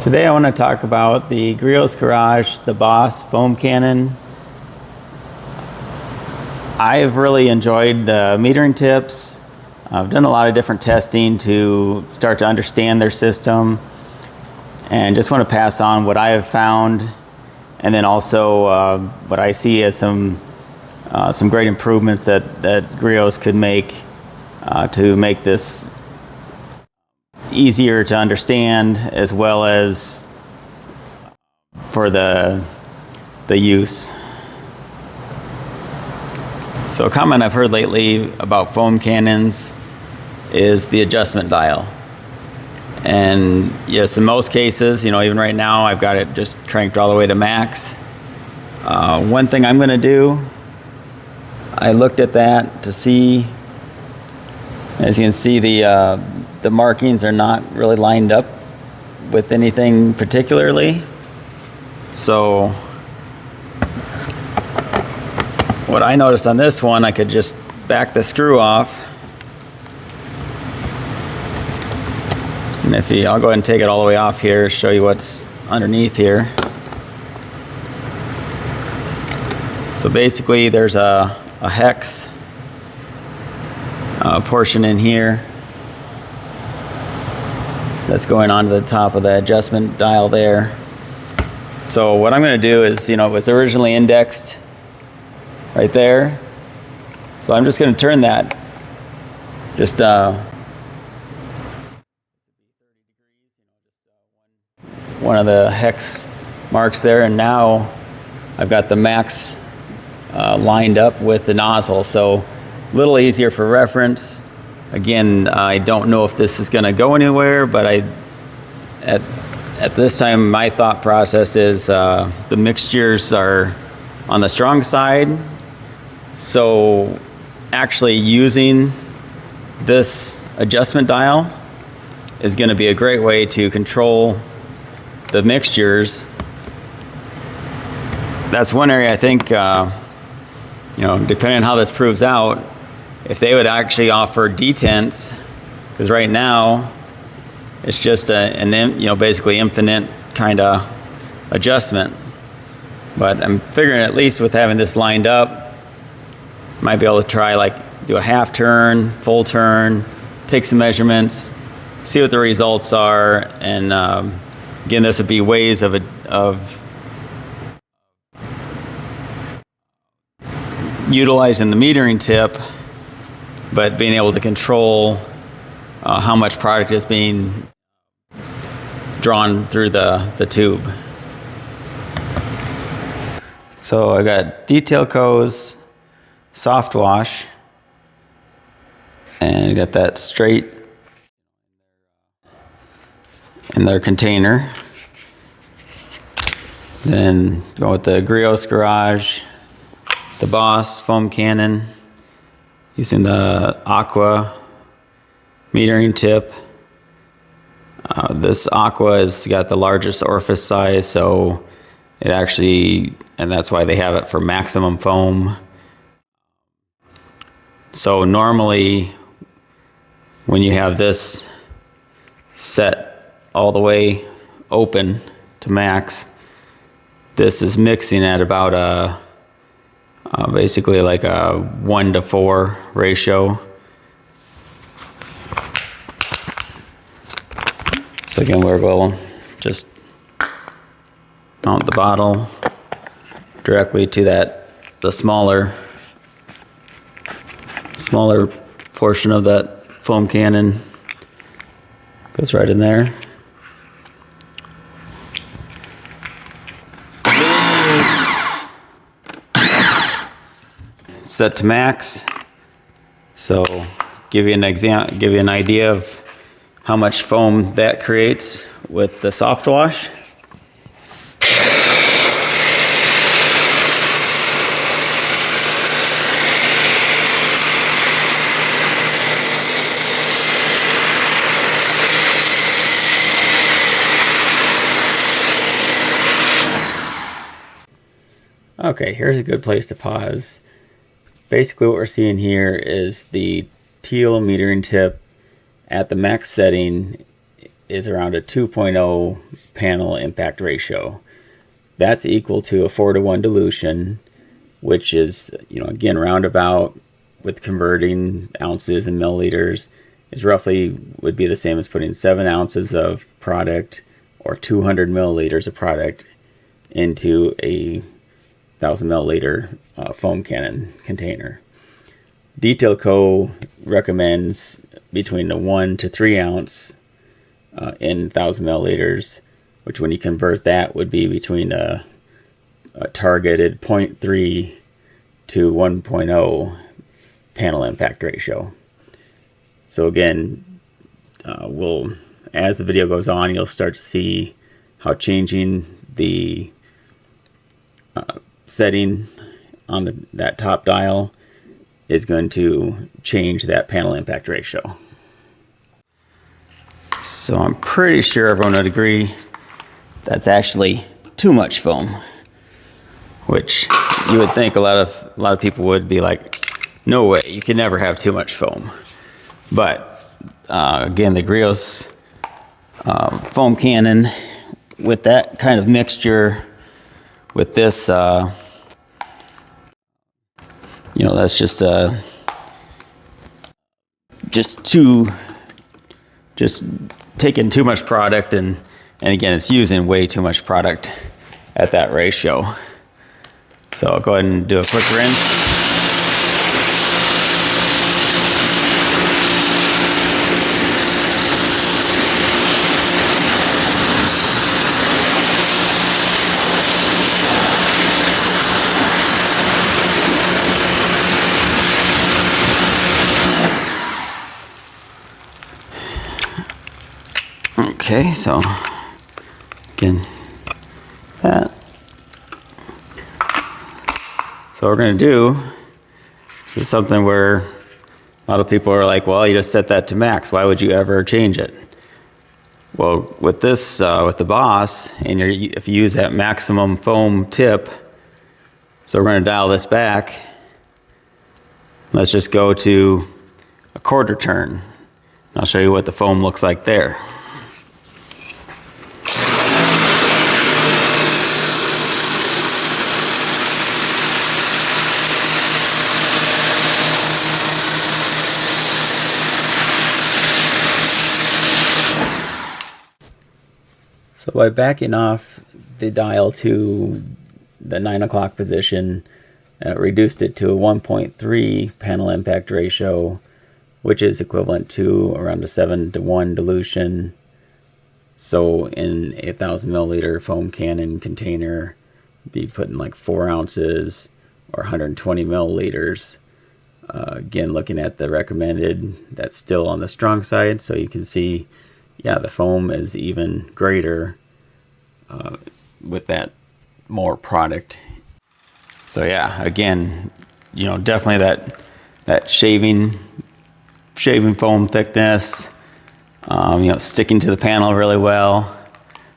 Today I want to talk about the Griots Garage, the Boss foam cannon. I've really enjoyed the metering tips. I've done a lot of different testing to start to understand their system, and just want to pass on what I have found, and then also what I see as some great improvements that Griots could make to make this easier to understand, as well as for the use. So a comment I've heard lately about foam cannons is the adjustment dial. And yes, in most cases, even right now, I've got it just cranked all the way to max. One thing I'm going to do, I looked at that to see, as you can see, the markings are not really lined up with anything particularly. So what I noticed on this one, I could just back the screw off. And I'll go ahead and take it all the way off here, show you what's underneath here. So basically there's a hex portion in here that's going onto the top of the adjustment dial there. So what I'm going to do is, it was originally indexed right there. So I'm just going to turn that just one of the hex marks there, and now I've got the max lined up with the nozzle, so a little easier for reference. Again, I don't know if this is going to go anywhere, but at this time, my thought process is the mixtures are on the strong side. So actually using this adjustment dial is going to be a great way to control the mixtures. That's one area I think, depending on how this proves out, if they would actually offer detents, because right now it's just basically infinite kind of adjustment. But I'm figuring at least with having this lined up, might be able to try do a half turn, full turn, take some measurements, see what the results are, and again, this would be ways of utilizing the metering tip, but being able to control how much product is being drawn through the tube. So I got detail coats, soft wash, and I got that straight in their container. Then go with the Griots Garage, the Boss foam cannon, using the Aqua metering tip. This Aqua has got the largest orifice size, so it actually, and that's why they have it for maximum foam. So normally when you have this set all the way open to max, this is mixing at about basically like a 1-to-4 ratio. So again, we'll just mount the bottle directly to the smaller portion of that foam cannon. Goes right in there. Set to max. So give you an idea of how much foam that creates with the soft wash. Okay, here's a good place to pause. Basically what we're seeing here is the teal metering tip at the max setting is around a 2.0 panel impact ratio. That's equal to a 4-to-1 dilution, which is, again, roundabout with converting ounces and milliliters is roughly would be the same as putting 7 ounces of product or 200 milliliters of product into a 1,000 milliliter foam cannon container. Detail Co. recommends between the 1 to 3 ounce in 1,000 milliliters, which when you convert that would be between a targeted 0.3 to 1.0 panel impact ratio. So again, as the video goes on, you'll start to see how changing the setting on that top dial is going to change that panel impact ratio. So I'm pretty sure everyone would agree that's actually too much foam, which you would think a lot of people would be like, no way, you can never have too much foam. But again, the Griots foam cannon with that kind of mixture with this, that's just taking too much product, and again, it's using way too much product at that ratio. So I'll go ahead and do a quick rinse. Okay, so again, that. So what we're going to do is something where a lot of people are like, well, you just set that to max. Why would you ever change it? Well, with this, with the Boss, and if you use that maximum foam tip, so we're going to dial this back. Let's just go to a quarter turn. I'll show you what the foam looks like there. So by backing off the dial to the 9 o'clock position, reduced it to a 1.3 panel impact ratio, which is equivalent to around a 7-to-1 dilution. So in a 1,000 milliliter foam cannon container, be putting like 4 ounces or 120 milliliters. Again, looking at the recommended, that's still on the strong side, so you can see, yeah, the foam is even greater with that more product. So yeah, again, definitely that shaving foam thickness, sticking to the panel really well.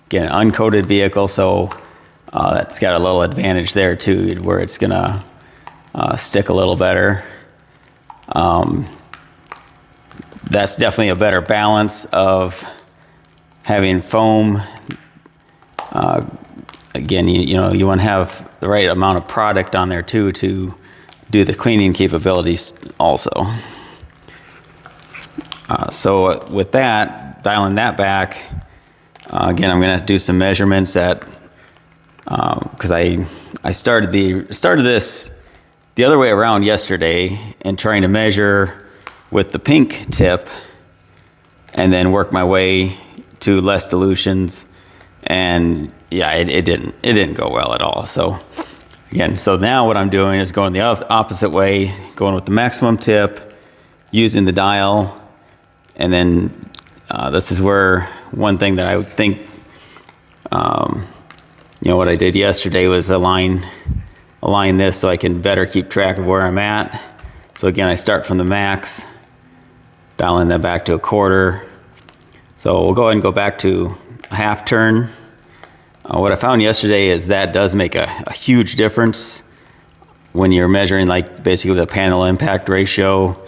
Again, an uncoated vehicle, so that's got a little advantage there too, where it's gonna stick a little better. That's definitely a better balance of having foam. Again, you want to have the right amount of product on there too to do the cleaning capabilities also. So with that, dialing that back, again, I'm going to do some measurements because I started this the other way around yesterday and trying to measure with the pink tip and then work my way to less dilutions, and yeah, it didn't go well at all. So again, so now what I'm doing is going the opposite way, going with the maximum tip, using the dial, and then this is where one thing that I would think, what I did yesterday was align this so I can better keep track of where I'm at. So again, I start from the max, dialing that back to a quarter. So we'll go ahead and go back to a half turn. What I found yesterday is that does make a huge difference when you're measuring like basically the panel impact ratio,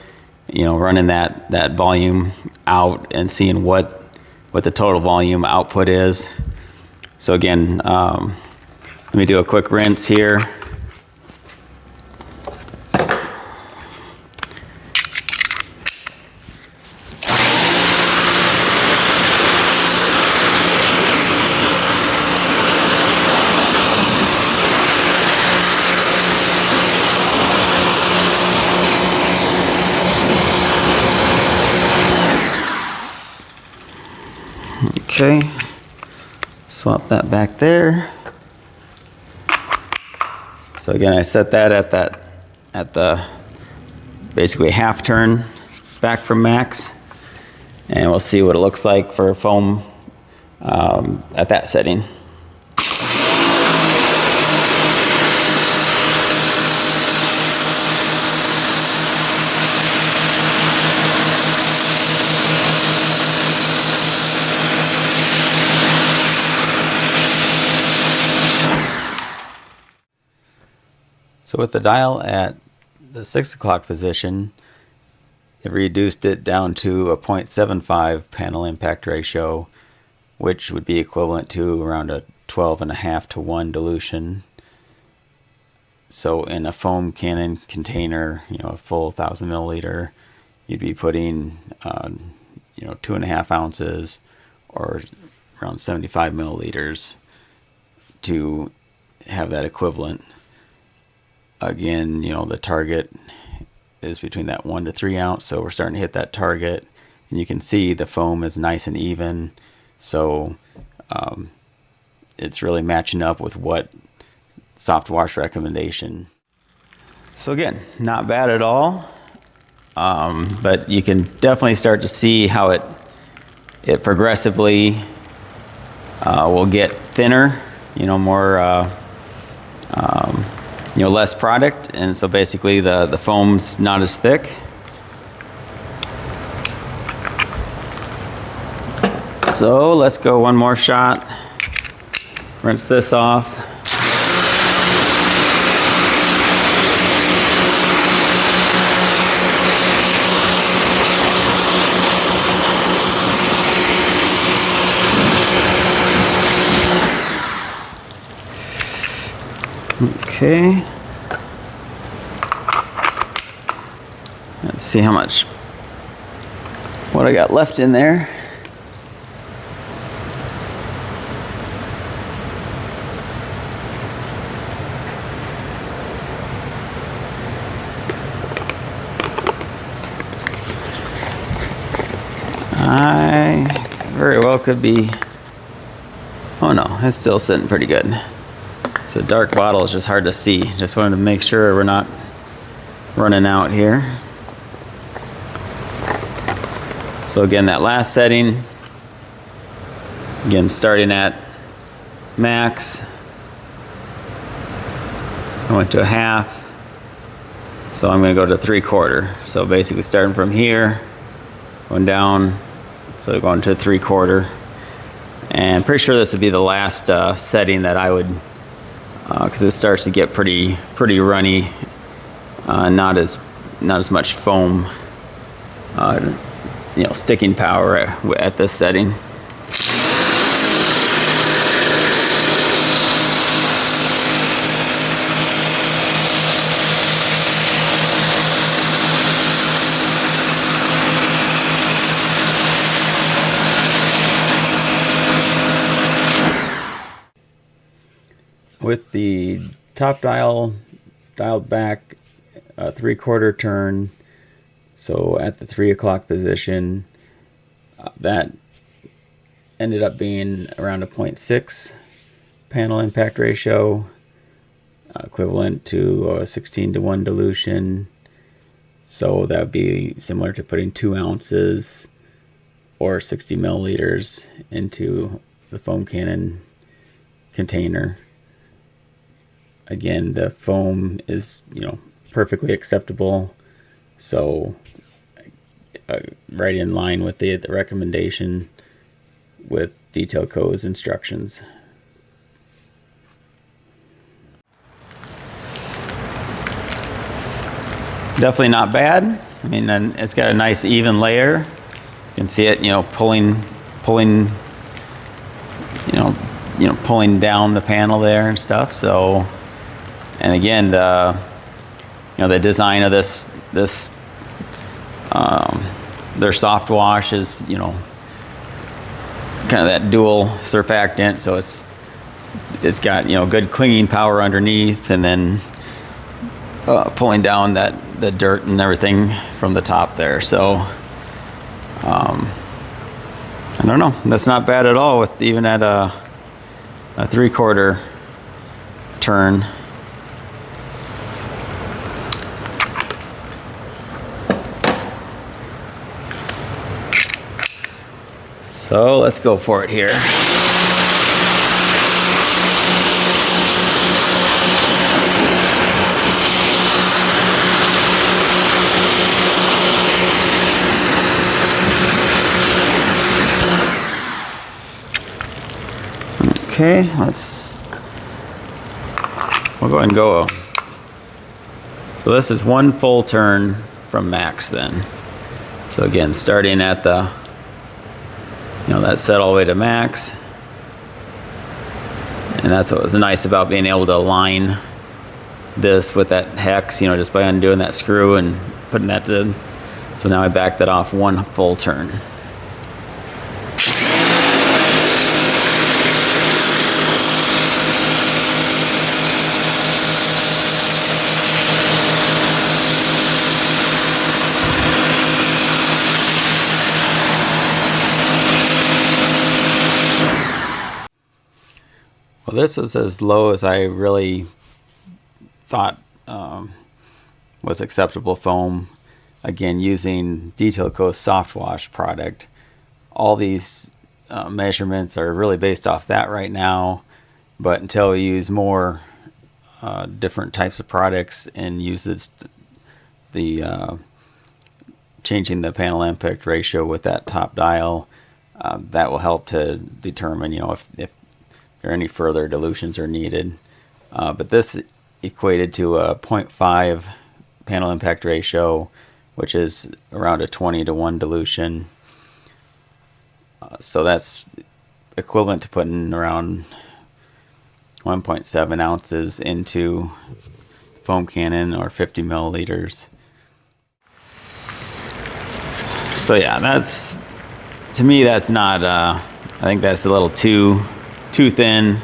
running that volume out and seeing what what the total volume output is. So again, let me do a quick rinse here. Okay, swap that back there. So again, I set that at the basically half turn back from max, and we'll see what it looks like for foam at that setting. So with the dial at the 6 o'clock position, it reduced it down to a 0.75 panel impact ratio, which would be equivalent to around a 12.5 to 1 dilution. So in a foam cannon container, a full 1,000 milliliter, you'd be putting 2.5 ounces or around 75 milliliters to have that equivalent. Again, the target is between that 1 to 3 ounce, so we're starting to hit that target, and you can see the foam is nice and even, so it's really matching up with what soft wash recommendation. So again, not bad at all, but you can definitely start to see how it progressively will get thinner, more less product, and so basically the foam's not as thick. So let's go one more shot, rinse this off. Okay, let's see what I got left in there. I very well could be, oh no, it's still sitting pretty good. It's a dark bottle, it's just hard to see. Just wanted to make sure we're not running out here. So again, that last setting, again, starting at max, I went to a half, so I'm going to go to 3/4. So basically starting from here, going down, so going to 3/4. And pretty sure this would be the last setting that I would, because it starts to get pretty runny, not as much foam, sticking power at this setting. With the top dialed back 3/4 turn, so at the 3 o'clock position, that ended up being around a 0.6 panel impact ratio, equivalent to a 16 to 1 dilution. So that would be similar to putting 2 ounces or 60 milliliters into the foam cannon container. Again, the foam is, perfectly acceptable, so right in line with the recommendation with detail codes instructions. Definitely not bad. I mean, and it's got a nice even layer. You can see it, pulling pulling, pulling down the panel there and stuff. So, and again, the design of this their soft wash is, kind of that dual surfactant, so it's got, good clinging power underneath, and then pulling down the dirt and everything from the top there. So I don't know, that's not bad at all, with even at a 3/4 turn. So let's go for it here. Okay, we'll go ahead and go. So this is one full turn from max then. So again, starting at the, that's set all the way to max. And that's what was nice about being able to align this with that hex, just by undoing that screw and putting that to, so now I back that off one full turn. Well, this was as low as I really thought was acceptable foam. Again, using Detail Co's soft wash product. All these measurements are really based off that right now, but until we use more different types of products and use the changing the panel impact ratio with that top dial, that will help to determine, if there any further dilutions are needed. But this equated to a 0.5 panel impact ratio, which is around a 20-to-1 dilution. So that's equivalent to putting around 1.7 ounces into foam cannon, or 50 milliliters. So yeah, to me that's not, I think that's a little too thin.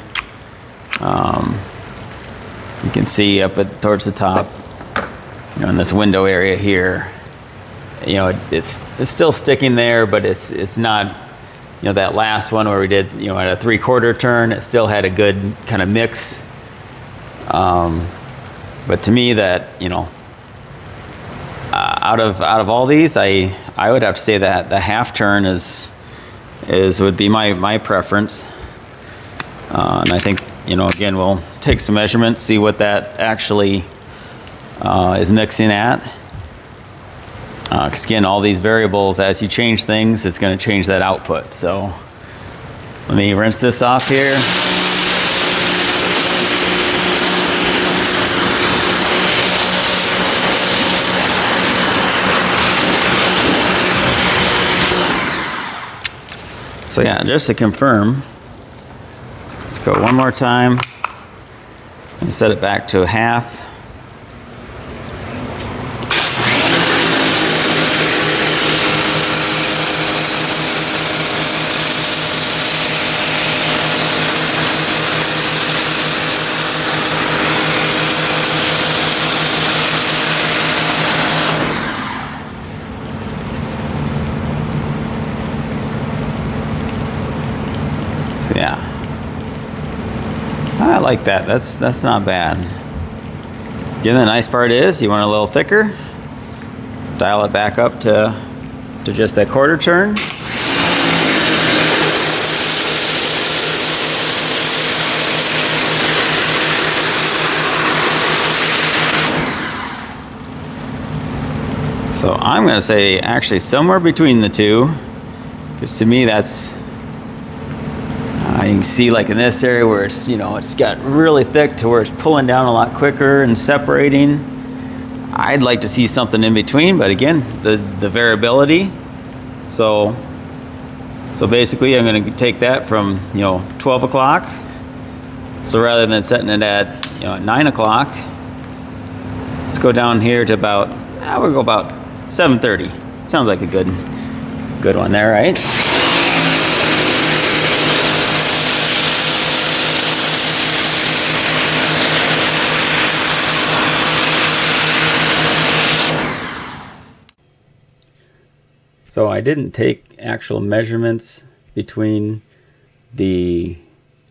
You can see up towards the top, in this window area here, it's still sticking there, but it's not, that last one where we did, at a 3/4 turn, it still had a good kind of mix. But to me, that, out of all these, I would have to say that the half turn would be my preference. And I think, again, we'll take some measurements, see what that actually is mixing at. Because again, all these variables, as you change things, it's going to change that output. So let me rinse this off here. So yeah, just to confirm, let's go one more time and set it back to a half. So yeah, I like that. That's not bad. Again, the nice part is, you want it a little thicker, dial it back up to just that 1/4 turn. So I'm going to say actually somewhere between the two, because to me that's, you can see like in this area where it's, it's got really thick to where it's pulling down a lot quicker and separating. I'd like to see something in between, but again, the variability. So So basically I'm going to take that from 12 o'clock. So rather than setting it at 9 o'clock, let's go down here to about, we'll go about 7:30. Sounds like a good one there, right? So I didn't take actual measurements between the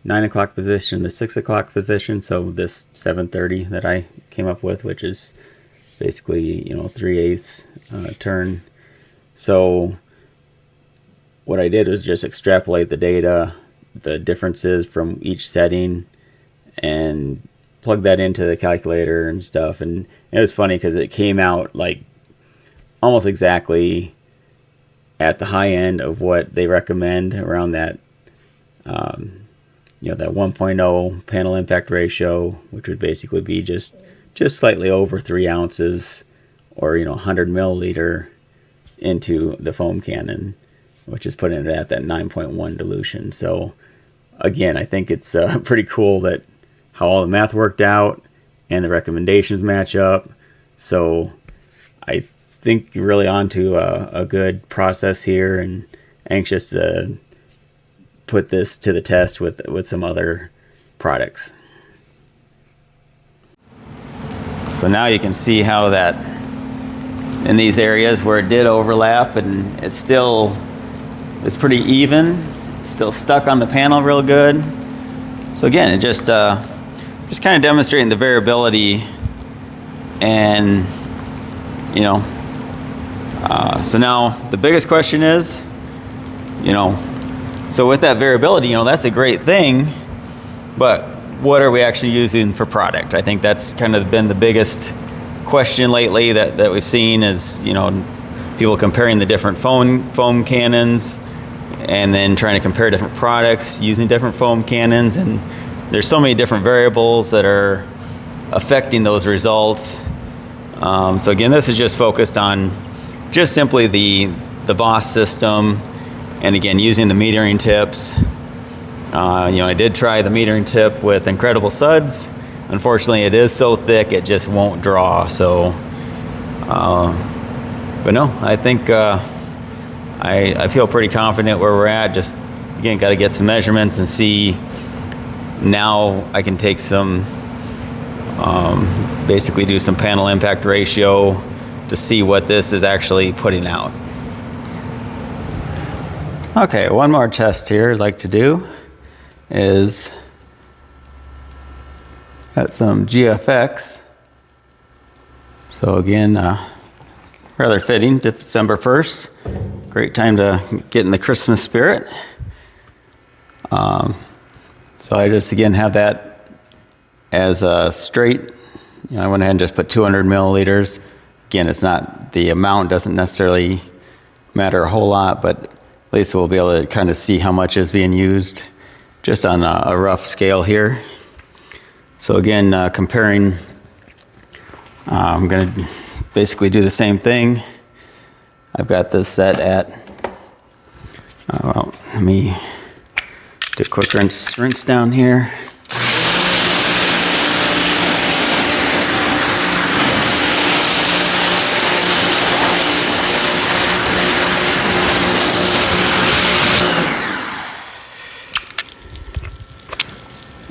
9 o'clock position and the 6 o'clock position. So this 7:30 that I came up with, which is basically 3/8 turn. So what I did was just extrapolate the data, the differences from each setting, and plug that into the calculator and stuff. And it was funny because it came out like almost exactly at the high end of what they recommend, around that that 1.0 panel impact ratio, which would basically be just slightly over 3 ounces, or 100 milliliter into the foam cannon, which is putting it at that 9.1 dilution. So again, I think it's pretty cool that how all the math worked out and the recommendations match up. So I think you're really onto a good process here, and anxious to put this to the test with some other products. So now you can see how that in these areas where it did overlap, and it's pretty even, it's still stuck on the panel real good. So again, it just kind of demonstrating the variability, and so now the biggest question is, so with that variability, that's a great thing, but what are we actually using for product? I think that's kind of been the biggest question lately that we've seen is, people comparing the different foam cannons, and then trying to compare different products using different foam cannons. And there's so many different variables that are affecting those results. So again, this is just focused on just simply the Boss system, and again, using the metering tips. I did try the metering tip with Incredible Suds. Unfortunately, it is so thick it just won't draw. So, but no, I think I feel pretty confident where we're at. Just again, got to get some measurements and see. Now I can take some, basically do some panel impact ratio to see what this is actually putting out. Okay, one more test here I'd like to do is got some GFX. So again, rather fitting, December 1st. Great time to get in the Christmas spirit. So I just again have that as a straight. I went ahead and just put 200 milliliters. Again, it's not, the amount doesn't necessarily matter a whole lot, but at least we'll be able to kind of see how much is being used just on a rough scale here. So again, comparing, I'm going to basically do the same thing. I've got this set at, let me do a quick rinse down here.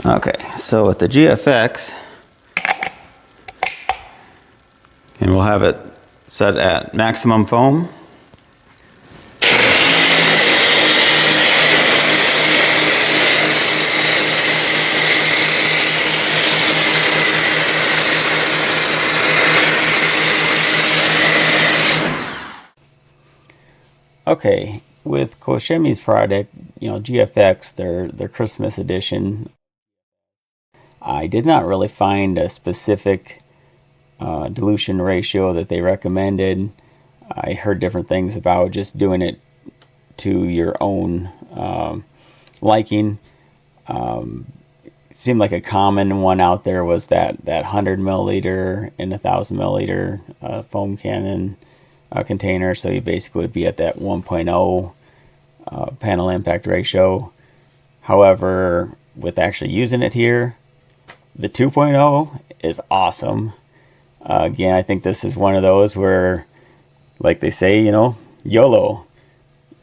Okay, so with the GFX, and we'll have it set at maximum foam. Okay, with Koch-Chemie's product, GFX, their Christmas edition, I did not really find a specific dilution ratio that they recommended. I heard different things about just doing it to your own liking. It seemed like a common one out there was that 100 milliliter and 1,000 milliliter foam cannon container. So you basically would be at that 1.0 panel impact ratio. However, with actually using it here, the 2.0 is awesome. Again, I think this is one of those where, like they say, you know, YOLO,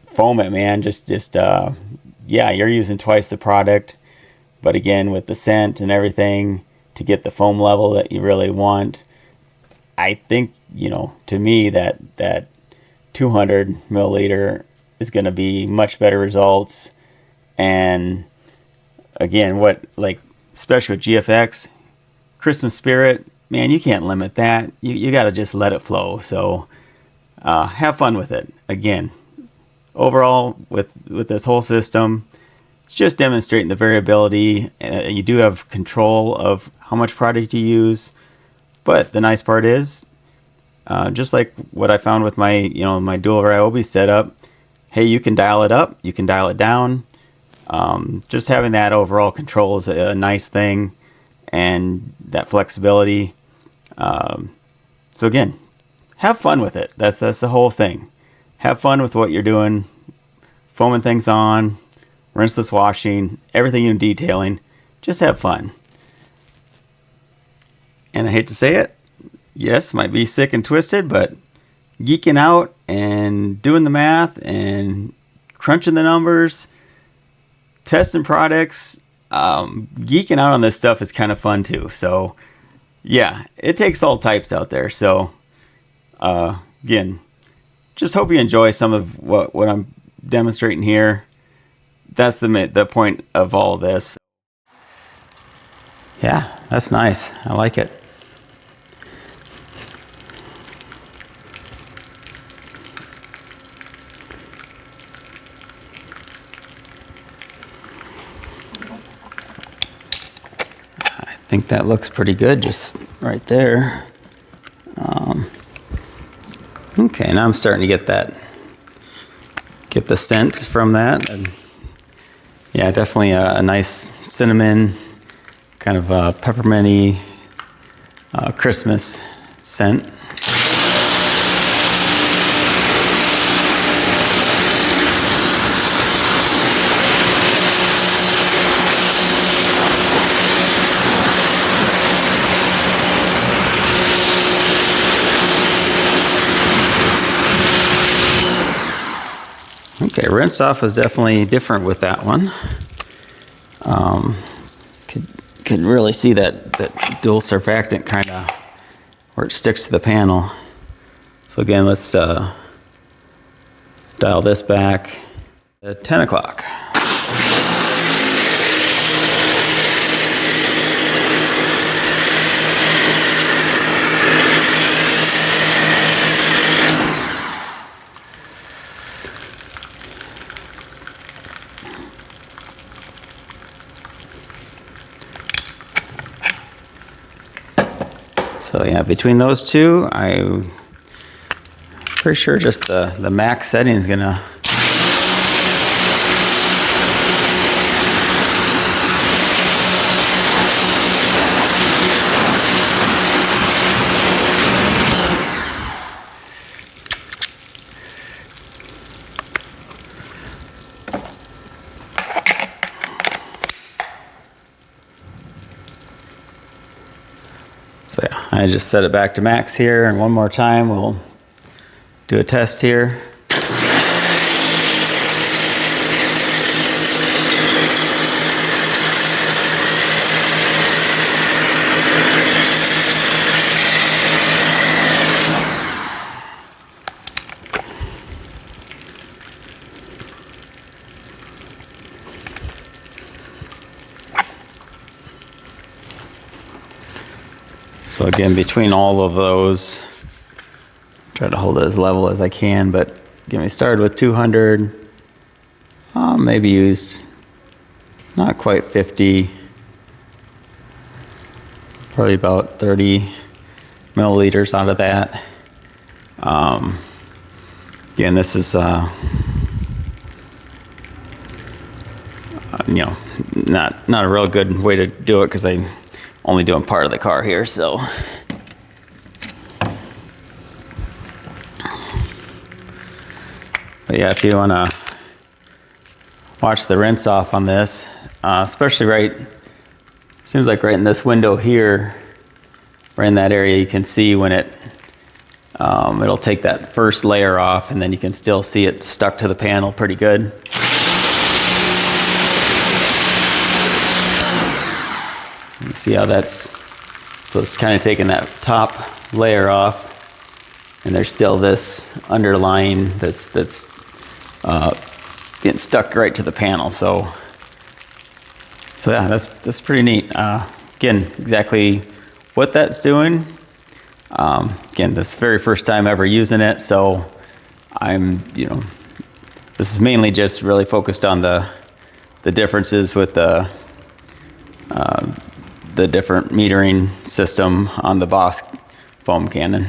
foam it, man. Yeah, you're using twice the product, but again, with the scent and everything to get the foam level that you really want, I think, you know, to me that 200 milliliter is going to be much better results. And again, especially with GFX, Christmas spirit, man, you can't limit that. You got to just let it flow. So have fun with it. Again, overall, with this whole system, it's just demonstrating the variability. You do have control of how much product you use, but the nice part is, just like what I found with my my dual Ryobi setup, hey, you can dial it up, you can dial it down. Just having that overall control is a nice thing, and that flexibility. So again, have fun with it. That's the whole thing. Have fun with what you're doing, foaming things on, rinseless washing, everything in detailing. Just have fun. And I hate to say it, yes, might be sick and twisted, but geeking out and doing the math and crunching the numbers, testing products, geeking out on this stuff is kind of fun too. So yeah, it takes all types out there. So again, just hope you enjoy some of what I'm demonstrating here. That's the point of all of this. Yeah, that's nice. I like it. I think that looks pretty good just right there. Okay, now I'm starting to get the scent from that. And yeah, definitely a nice cinnamon, kind of pepperminty Christmas scent. Okay, rinse off is definitely different with that one. Could really see that dual surfactant kind of where it sticks to the panel. So again, let's dial this back at 10 o'clock. So yeah, between those two, I'm pretty sure just the max setting is gonna So yeah, I just set it back to max here, and one more time we'll do a test here. So again, between all of those, try to hold it as level as I can, but get me started with 200, maybe used not quite 50, probably about 30 milliliters out of that. Again, this is not a real good way to do it because I'm only doing part of the car here, so. But yeah, if you want to watch the rinse off on this, especially seems like right in this window here, right in that area, you can see when it'll take that first layer off, and then you can still see it stuck to the panel pretty good. You see how so it's kind of taking that top layer off, and there's still this underlying that's getting stuck right to the panel. So yeah, that's pretty neat. Again, exactly what that's doing. Again, this very first time ever using it, so this is mainly just really focused on the differences with the different metering system on the Bosch foam cannon.